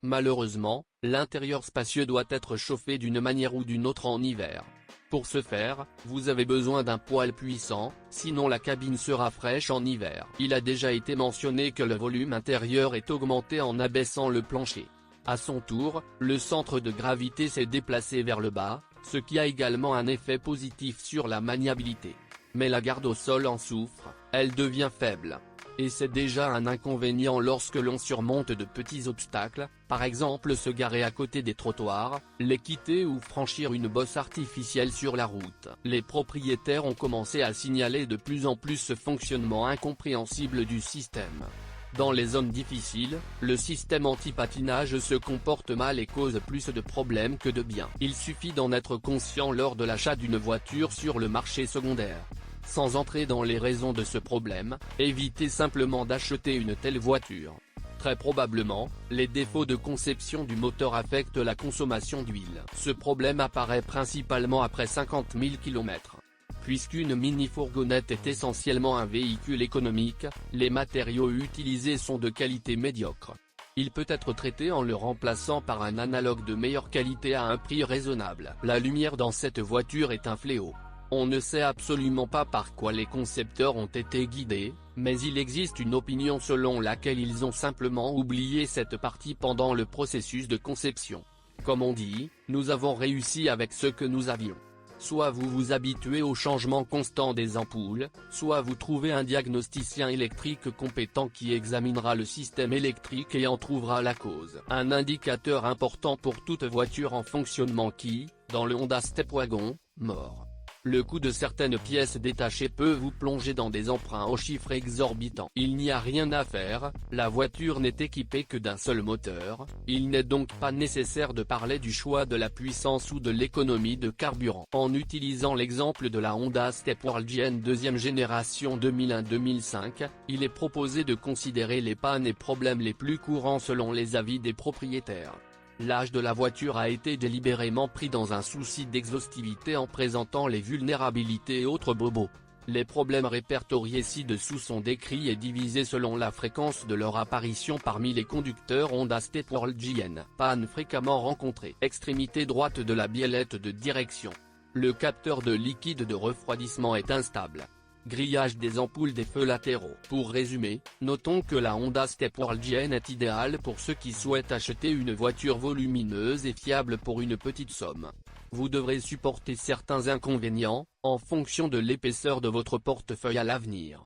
Malheureusement, l'intérieur spacieux doit être chauffé d'une manière ou d'une autre en hiver. Pour ce faire, vous avez besoin d'un poêle puissant, sinon la cabine sera fraîche en hiver. Il a déjà été mentionné que le volume intérieur est augmenté en abaissant le plancher. À son tour, le centre de gravité s'est déplacé vers le bas, ce qui a également un effet positif sur la maniabilité. Mais la garde au sol en souffre, elle devient faible. Et c'est déjà un inconvénient lorsque l'on surmonte de petits obstacles, par exemple se garer à côté des trottoirs, les quitter ou franchir une bosse artificielle sur la route. Les propriétaires ont commencé à signaler de plus en plus ce fonctionnement incompréhensible du système. Dans les zones difficiles, le système anti-patinage se comporte mal et cause plus de problèmes que de bien. Il suffit d'en être conscient lors de l'achat d'une voiture sur le marché secondaire. Sans entrer dans les raisons de ce problème, évitez simplement d'acheter une telle voiture. Très probablement, les défauts de conception du moteur affectent la consommation d'huile. Ce problème apparaît principalement après 50 000 km. Puisqu'une mini-fourgonnette est essentiellement un véhicule économique, les matériaux utilisés sont de qualité médiocre. Il peut être traité en le remplaçant par un analogue de meilleure qualité à un prix raisonnable. La lumière dans cette voiture est un fléau. On ne sait absolument pas par quoi les concepteurs ont été guidés, mais il existe une opinion selon laquelle ils ont simplement oublié cette partie pendant le processus de conception. Comme on dit, nous avons réussi avec ce que nous avions. Soit vous vous habituez au changement constant des ampoules, soit vous trouvez un diagnosticien électrique compétent qui examinera le système électrique et en trouvera la cause. Un indicateur important pour toute voiture en fonctionnement qui, dans le Honda Stepwagon, mord. Le coût de certaines pièces détachées peut vous plonger dans des emprunts aux chiffres exorbitants. Il n'y a rien à faire, la voiture n'est équipée que d'un seul moteur, il n'est donc pas nécessaire de parler du choix de la puissance ou de l'économie de carburant. En utilisant l'exemple de la Honda Stepward GN deuxième génération 2001-2005, il est proposé de considérer les pannes et problèmes les plus courants selon les avis des propriétaires. L'âge de la voiture a été délibérément pris dans un souci d'exhaustivité en présentant les vulnérabilités et autres bobos. Les problèmes répertoriés ci-dessous sont décrits et divisés selon la fréquence de leur apparition parmi les conducteurs Honda Stepward GN. Panne fréquemment rencontrée. Extrémité droite de la biellette de direction. Le capteur de liquide de refroidissement est instable. Grillage des ampoules des feux latéraux. Pour résumer, notons que la Honda Stepward GN est idéale pour ceux qui souhaitent acheter une voiture volumineuse et fiable pour une petite somme. Vous devrez supporter certains inconvénients, en fonction de l'épaisseur de votre portefeuille à l'avenir.